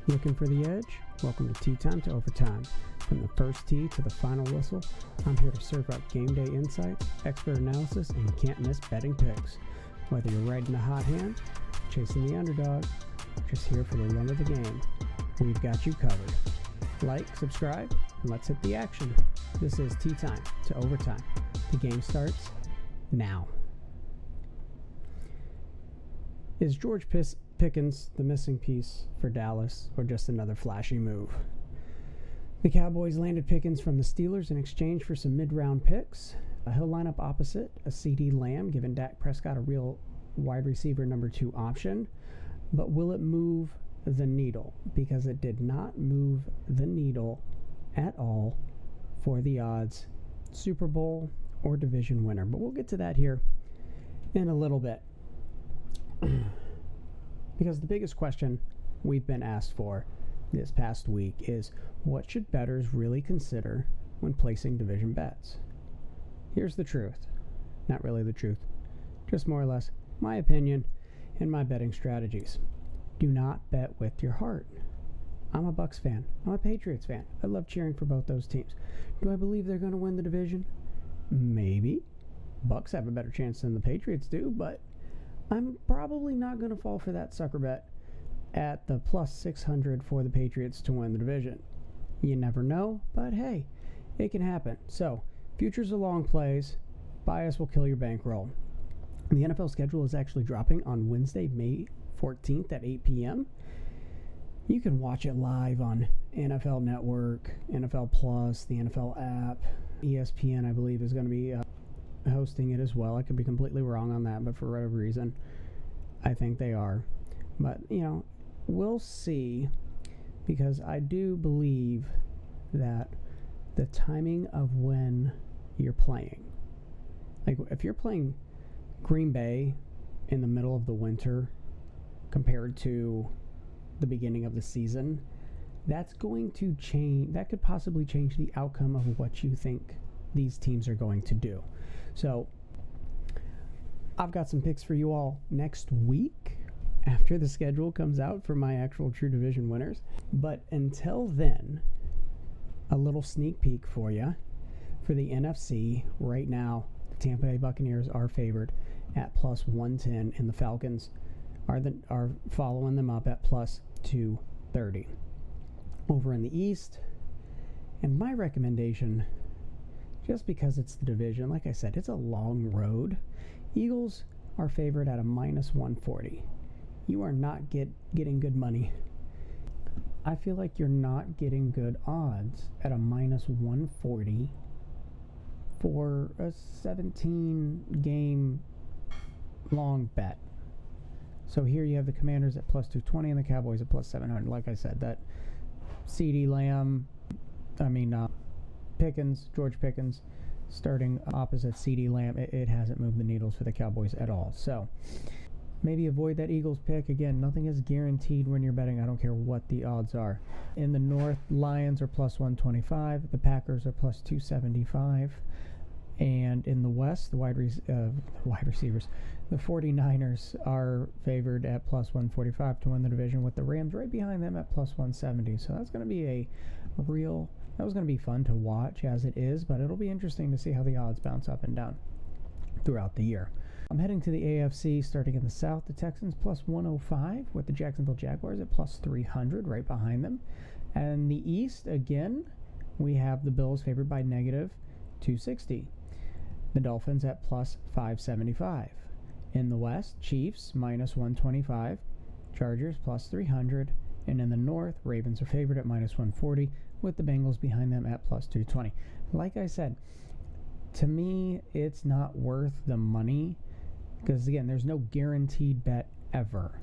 Looking for the edge? Welcome to Tea Time to Overtime. From the first tee to the final whistle, I'm here to serve up game day insights, expert analysis, and can't miss betting picks. Whether you're riding a hot hand, chasing the underdog, or just here for the run of the game, we've got you covered. Like, subscribe, and let's hit the action. This is Tea Time to Overtime. The game starts now. Is George Pickens the missing piece for Dallas, or just another flashy move? The Cowboys landed Pickens from the Steelers in exchange for some mid-round picks. He'll line up opposite a CD Lamb, giving Dak Prescott a real wide receiver number 2 option. But will it move the needle? Because it did not move the needle at all for the odds Super Bowl or division winner. But we'll get to that here in a little bit. Because the biggest question we've been asked for this past week is, what should bettors really consider when placing division bets? Here's the truth. Not really the truth. Just more or less my opinion and my betting strategies. Do not bet with your heart. I'm a Bucs fan. I'm a Patriots fan. I love cheering for both those teams. Do I believe they're going to win the division? Maybe. Bucs have a better chance than the Patriots do, but I'm probably not going to fall for that sucker bet at the plus 600 for the Patriots to win the division. You never know, but hey, it can happen. So, futures are long plays. Bias will kill your bankroll. The NFL schedule is actually dropping on Wednesday, May 14th at 8 p.m. You can watch it live on NFL Network, NFL Plus, the NFL app. ESPN, I believe, is going to be hosting it as well. I could be completely wrong on that, but for whatever reason, I think they are. But, we'll see, because I do believe that the timing of when you're playing, like if you're playing Green Bay in the middle of the winter compared to the beginning of the season, that's going to change. That could possibly change the outcome of what you think these teams are going to do. So I've got some picks for you all next week after the schedule comes out for my actual true division winners. But until then, a little sneak peek for you for the NFC. Right now, the Tampa Bay Buccaneers are favored at plus 110, and the Falcons are following them up at plus 230. Over in the East, and my recommendation, just because it's the division, like I said, it's a long road. Eagles are favored at a minus 140. You are not getting good money. I feel like you're not getting good odds at a minus 140 for a 17-game long bet. So here you have the Commanders at plus 220 and the Cowboys at plus 700. Like I said, that CD Lamb, George Pickens, starting opposite CD Lamb, it hasn't moved the needles for the Cowboys at all. So maybe avoid that Eagles pick. Again, nothing is guaranteed when you're betting. I don't care what the odds are. In the North, Lions are plus 125. The Packers are plus 275. And in the West, the wide receivers, the 49ers are favored at plus 145 to win the division, with the Rams right behind them at plus 170. So that's going to be that was going to be fun to watch as it is, but it'll be interesting to see how the odds bounce up and down throughout the year. I'm heading to the AFC, starting in the South. The Texans plus 105, with the Jacksonville Jaguars at plus 300 right behind them. And the East, again, we have the Bills favored by negative 260. The Dolphins at plus 575. In the West, Chiefs minus 125, Chargers plus 300, and in the North, Ravens are favored at minus 140, with the Bengals behind them at plus 220. Like I said, to me, it's not worth the money, because again, there's no guaranteed bet ever.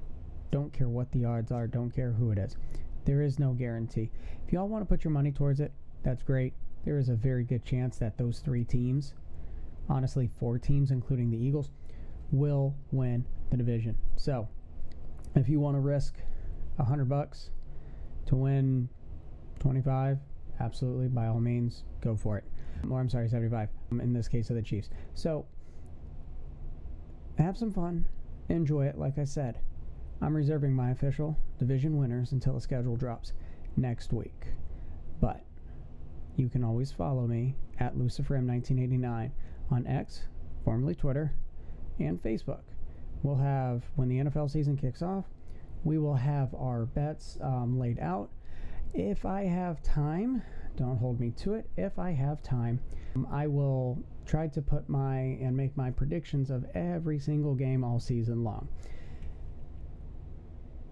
Don't care what the odds are, don't care who it is. There is no guarantee. If y'all want to put your money towards it, that's great. There is a very good chance that those 3 teams, honestly 4 teams including the Eagles, will win the division. So if you want to risk $100 to win 25, absolutely, by all means, go for it. Or I'm sorry, 75 in this case of the Chiefs. So have some fun, enjoy it. Like I said, I'm reserving my official division winners until the schedule drops next week. But you can always follow me at LuciferM1989 on X, formerly Twitter, and Facebook. We'll have, when the NFL season kicks off, we will have our bets laid out. If I have time, don't hold me to it. If I have time, I will try to make my predictions of every single game all season long.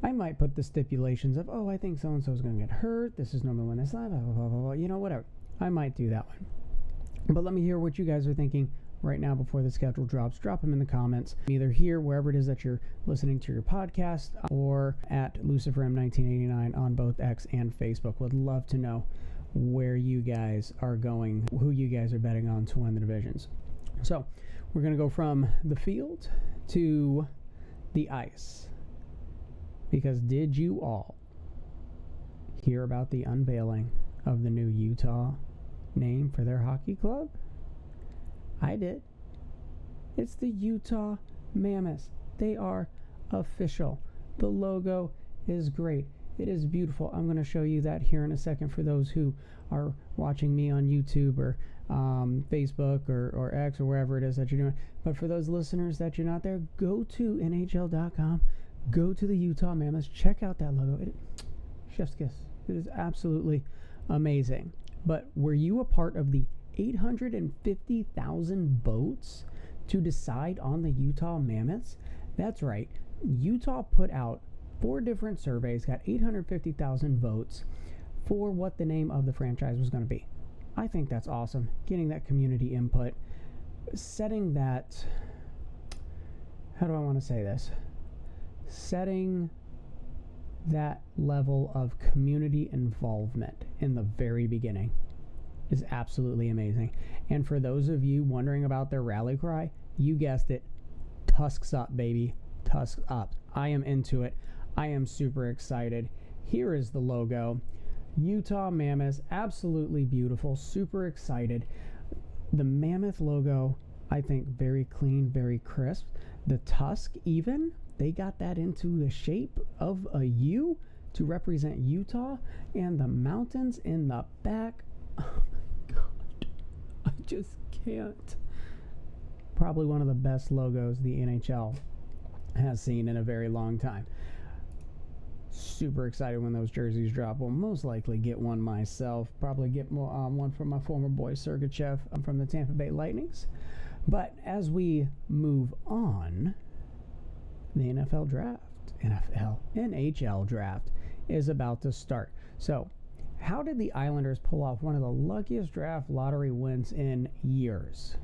I might put the stipulations of, I think so-and-so is going to get hurt. This is normally when this live, blah, blah, blah, blah, whatever. I might do that one. But let me hear what you guys are thinking right now before the schedule drops. Drop them in the comments, either here, wherever it is that you're listening to your podcast, or at LuciferM1989 on both X and Facebook. Would love to know where you guys are going, who you guys are betting on to win the divisions. So we're going to go from the field to the ice. Because did you all hear about the unveiling of the new Utah name for their hockey club? I did. It's the Utah Mammoths. They are official. The logo is great. It is beautiful. I'm going to show you that here in a second for those who are watching me on YouTube or Facebook or X or wherever it is that you're doing. But for those listeners that you're not there, go to NHL.com. Go to the Utah Mammoths. Check out that logo. Chef's kiss. It is absolutely amazing. But were you a part of the 850,000 votes to decide on the Utah Mammoths? That's right. Utah put out 4 different surveys, got 850,000 votes for what the name of the franchise was going to be. I think that's awesome. Getting that community input. Setting that... How do I want to say this? Setting that level of community involvement in the very beginning is absolutely amazing. And for those of you wondering about their rally cry, you guessed it, Tusks up, baby. Tusks up. I am into it. I am super excited. Here is the logo. Utah Mammoths, absolutely beautiful, super excited. The Mammoth logo, I think, very clean, very crisp. The tusk even, they got that into the shape of a U to represent Utah, and the mountains in the back. Oh my God, I just can't. Probably one of the best logos the NHL has seen in a very long time. Super excited when those jerseys drop. Will most likely get one myself. Probably get one from my former boy Sergachev from the Tampa Bay Lightnings. But as we move on, the NHL draft is about to start. So, how did the Islanders pull off one of the luckiest draft lottery wins in years?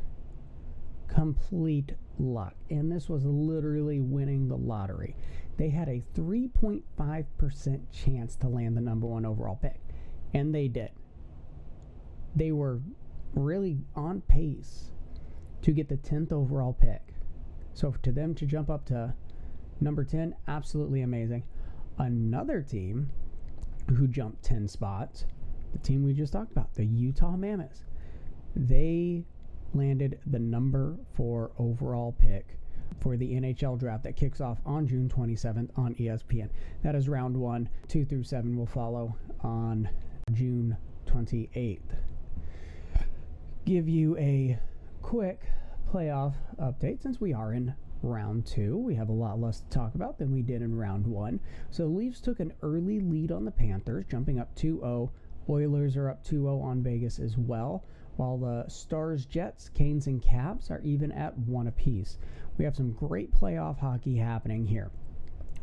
Complete luck. And this was literally winning the lottery. They had a 3.5% chance to land the number 1 overall pick. And they did. They were really on pace to get the 10th overall pick. So to them to jump up to number 10, absolutely amazing. Another team who jumped 10 spots, the team we just talked about, the Utah Mammoths, they landed the number 4 overall pick for the NHL draft that kicks off on June 27th on ESPN. That is round 1. 2 through 7 will follow on June 28th. Give you a quick playoff update since we are in round 2. We have a lot less to talk about than we did in round 1. So the Leafs took an early lead on the Panthers, jumping up 2-0. Oilers are up 2-0 on Vegas as well, while the Stars, Jets, Canes, and Caps are even at 1 apiece. We have some great playoff hockey happening here.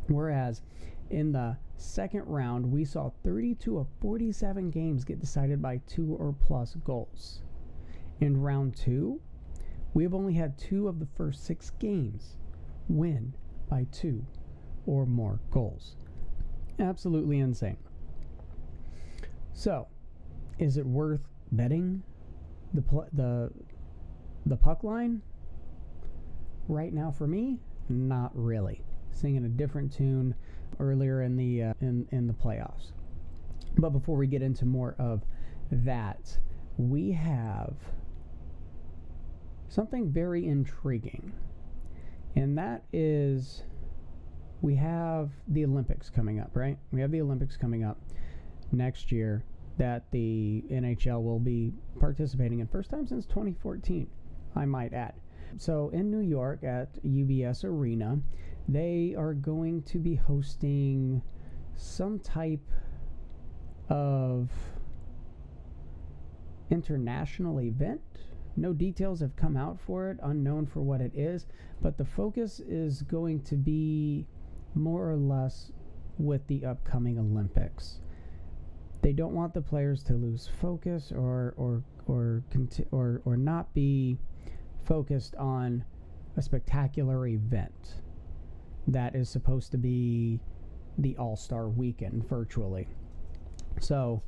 Whereas in the second round, we saw 32 of 47 games get decided by 2 or plus goals. In round 2, we have only had 2 of the first 6 games win by 2 or more goals. Absolutely insane. So, is it worth betting the puck line? Right now for me, not really. Singing a different tune earlier in the in the playoffs. But before we get into more of that, we have something very intriguing, and that is we have the Olympics coming up, right? We have the Olympics coming up next year that the NHL will be participating in. First time since 2014, I might add. So in New York at UBS Arena, they are going to be hosting some type of international event. No details have come out for it, unknown for what it is, but the focus is going to be more or less with the upcoming Olympics. They don't want the players to lose focus or not be focused on a spectacular event that is supposed to be the All-Star Weekend virtually. So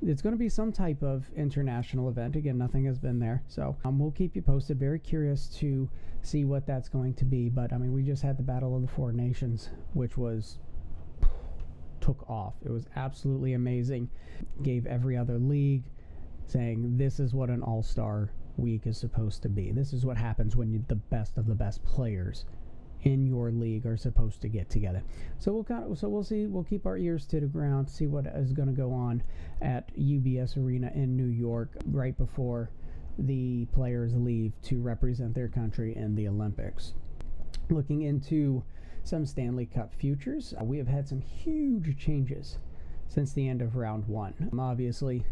it's going to be some type of international event. Again, nothing has been there. So we'll keep you posted. Very curious to see what that's going to be. But, I mean, we just had the Battle of the Four Nations, which took off. It was absolutely amazing. Gave every other league saying this is what an All-Star Week is supposed to be. This is what happens when the best of the best players in your league are supposed to get together. So we'll see. We'll keep our ears to the ground, see what is going to go on at UBS Arena in New York right before the players leave to represent their country in the Olympics. Looking into some Stanley Cup futures, we have had some huge changes since the end of round one. Obviously,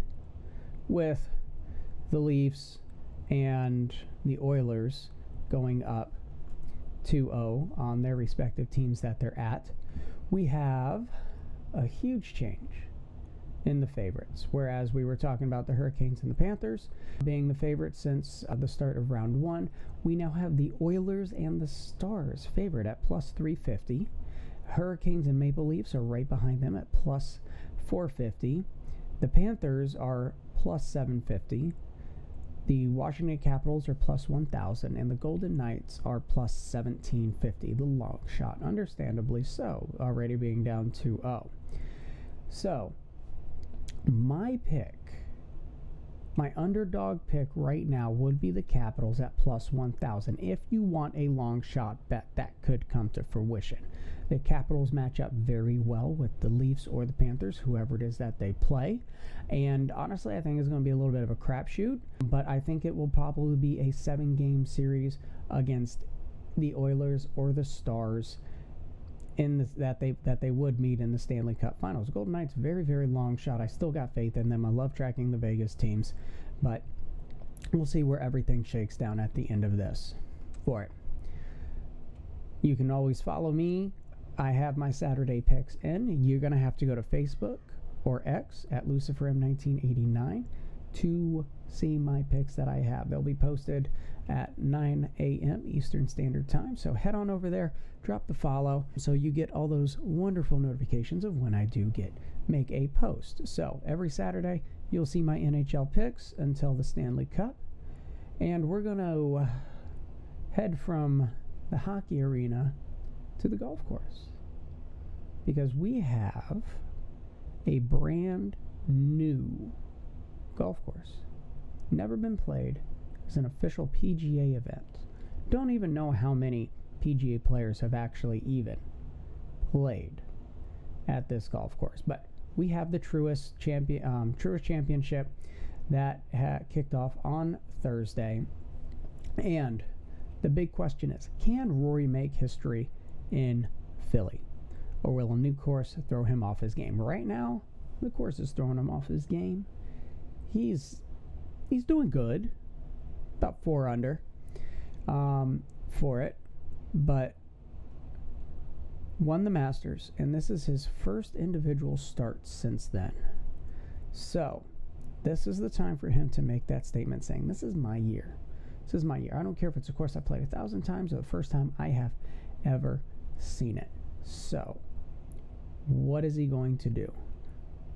with the Leafs and the Oilers going up 2-0 on their respective teams that they're at, we have a huge change in the favorites. Whereas we were talking about the Hurricanes and the Panthers being the favorites since the start of round one, we now have the Oilers and the Stars favored at plus 350. Hurricanes and Maple Leafs are right behind them at plus 450. The Panthers are plus 750. The Washington Capitals are plus 1,000, and the Golden Knights are plus 1,750. The long shot, understandably so, already being down 2-0. So, my pick, my underdog pick right now would be the Capitals at plus 1,000. If you want a long shot bet that could come to fruition. The Capitals match up very well with the Leafs or the Panthers, whoever it is that they play. And honestly, I think it's going to be a little bit of a crapshoot, but I think it will probably be a 7-game series against the Oilers or the Stars that they would meet in the Stanley Cup Finals. Golden Knights, very, very long shot. I still got faith in them. I love tracking the Vegas teams, but we'll see where everything shakes down at the end of this for it. You can always follow me. I have my Saturday picks in. You're going to have to go to Facebook or X at LuciferM1989 to see my picks that I have. They'll be posted at 9 a.m. Eastern Standard Time. So head on over there, drop the follow, so you get all those wonderful notifications of when I do make a post. So every Saturday, you'll see my NHL picks until the Stanley Cup. And we're going to head from the hockey arena to the golf course, because we have a brand new golf course, never been played. It's an official PGA event. Don't even know how many PGA players have actually even played at this golf course, but we have the Truist Championship that kicked off on Thursday, and the big question is, can Rory make history in Philly, or will a new course throw him off his game? Right now, the course is throwing him off his game. He's doing good, about 4 under for it, but won the Masters, and this is his first individual start since then. So this is the time for him to make that statement saying, this is my year. This is my year. I don't care if it's a course I played 1,000 times or the first time I have ever seen it. So what is he going to do?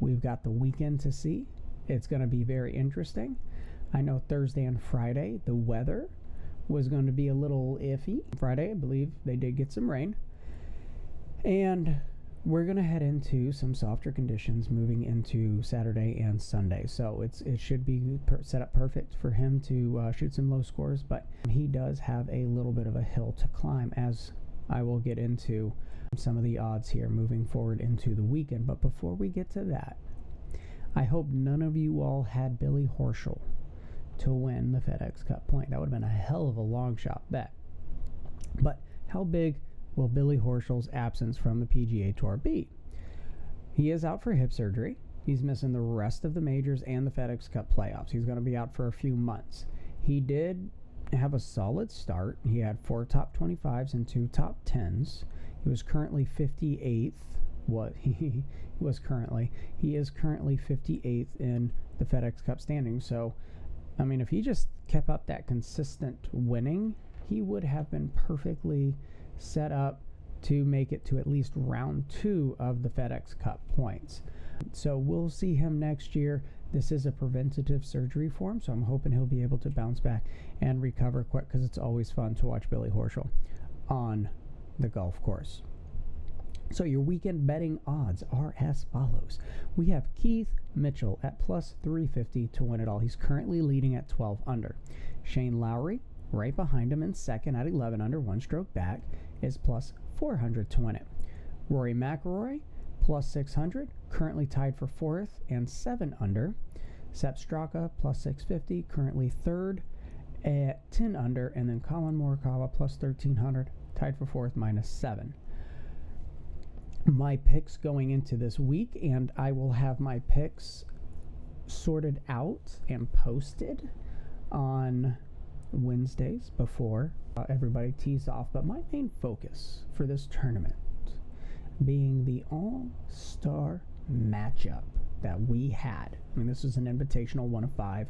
We've got the weekend to see. It's going to be very interesting. I know Thursday and Friday, the weather was going to be a little iffy. Friday, I believe they did get some rain. And we're going to head into some softer conditions moving into Saturday and Sunday. So it should be set up perfect for him to shoot some low scores, but he does have a little bit of a hill to climb, as I will get into some of the odds here moving forward into the weekend. But before we get to that, I hope none of you all had Billy Horschel to win the FedEx Cup point. That would have been a hell of a long shot bet. But how big will Billy Horschel's absence from the PGA Tour be? He is out for hip surgery. He's missing the rest of the majors and the FedEx Cup playoffs. He's going to be out for a few months. He did have a solid start. He had 4 top 25s and 2 top 10s. He was currently 58th. He is currently 58th in the FedEx Cup standings. So, I mean, if he just kept up that consistent winning, he would have been perfectly set up to make it to at least round 2 of the FedEx Cup points. So we'll see him next year. This is a preventative surgery for him, so I'm hoping he'll be able to bounce back and recover quick, because it's always fun to watch Billy Horschel on the golf course. So your weekend betting odds are as follows. We have Keith Mitchell at plus 350 to win it all. He's currently leading at 12 under. Shane Lowry, right behind him in second at 11 under, 1 stroke back, is plus 400 to win it. Rory McIlroy, plus 600, currently tied for 4th and 7 under. Sepp Straka, plus 650, currently 3rd at 10 under. And then Colin Morikawa, plus 1300, tied for 4th, minus 7. My picks going into this week, and I will have my picks sorted out and posted on Wednesdays before everybody tees off. But my main focus for this tournament being the all-star matchup that we had. I mean, this was an invitational 1 of 5.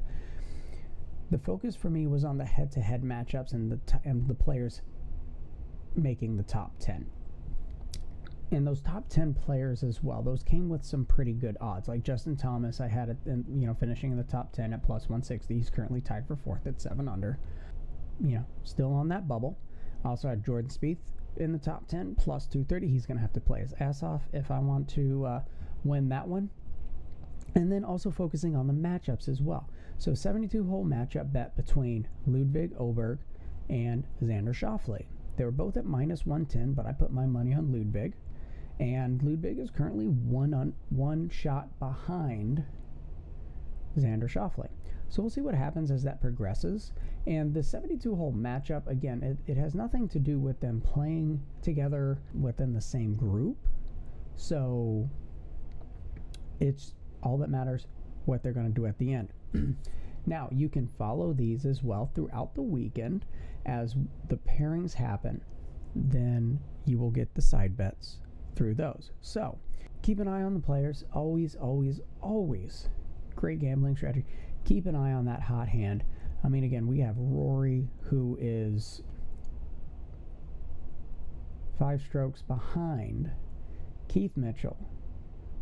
The focus for me was on the head-to-head matchups and the players making the top 10. And those top 10 players as well, those came with some pretty good odds. Like Justin Thomas, I had it, finishing in the top 10 at plus 160. He's currently tied for 4th at 7 under. Still on that bubble. Also had Jordan Spieth in the top 10, plus 230. He's going to have to play his ass off if I want to win that one. And then also focusing on the matchups as well. So 72-hole matchup bet between Ludwig Åberg and Xander Schauffele. They were both at minus 110, but I put my money on Ludwig. And Ludwig is currently one shot behind Xander Schauffele. So we'll see what happens as that progresses. And the 72-hole matchup, again, it has nothing to do with them playing together within the same group. So it's all that matters what they're going to do at the end. Now, you can follow these as well throughout the weekend as the pairings happen. Then you will get the side bets through those. So keep an eye on the players. Always, always, always great gambling strategy. Keep an eye on that hot hand. I mean, again, we have Rory, who is 5 strokes behind Keith Mitchell.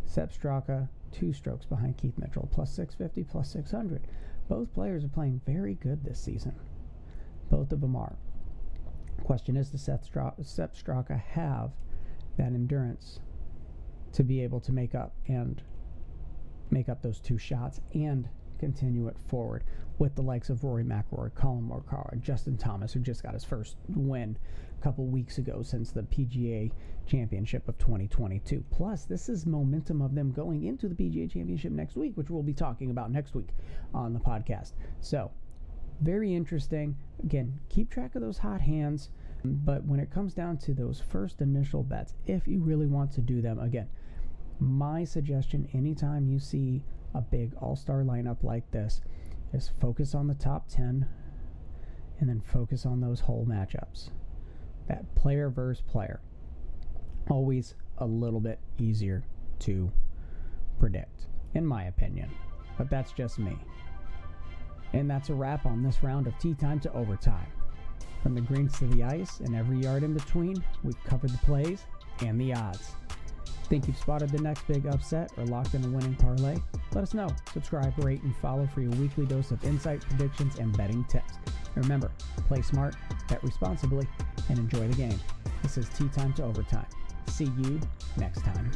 Sepp Straka, 2 strokes behind Keith Mitchell, plus 650, plus 600. Both players are playing very good this season. Both of them are. Question is, does Sepp Straka have that endurance to be able to make up those 2 shots and continue it forward with the likes of Rory McIlroy, Colin Morikawa, Justin Thomas, who just got his first win a couple weeks ago since the PGA Championship of 2022. Plus, this is momentum of them going into the PGA Championship next week, which we'll be talking about next week on the podcast. So, very interesting. Again, keep track of those hot hands. But when it comes down to those first initial bets, if you really want to do them, again, my suggestion anytime you see a big all-star lineup like this is focus on the top 10 and then focus on those whole matchups. That player versus player. Always a little bit easier to predict, in my opinion. But that's just me. And that's a wrap on this round of Tea Time to Overtime. From the greens to the ice and every yard in between, we've covered the plays and the odds. Think you've spotted the next big upset or locked in a winning parlay? Let us know. Subscribe, rate, and follow for your weekly dose of insight, predictions, and betting tips. And remember, play smart, bet responsibly, and enjoy the game. This is Tea Time to Overtime. See you next time.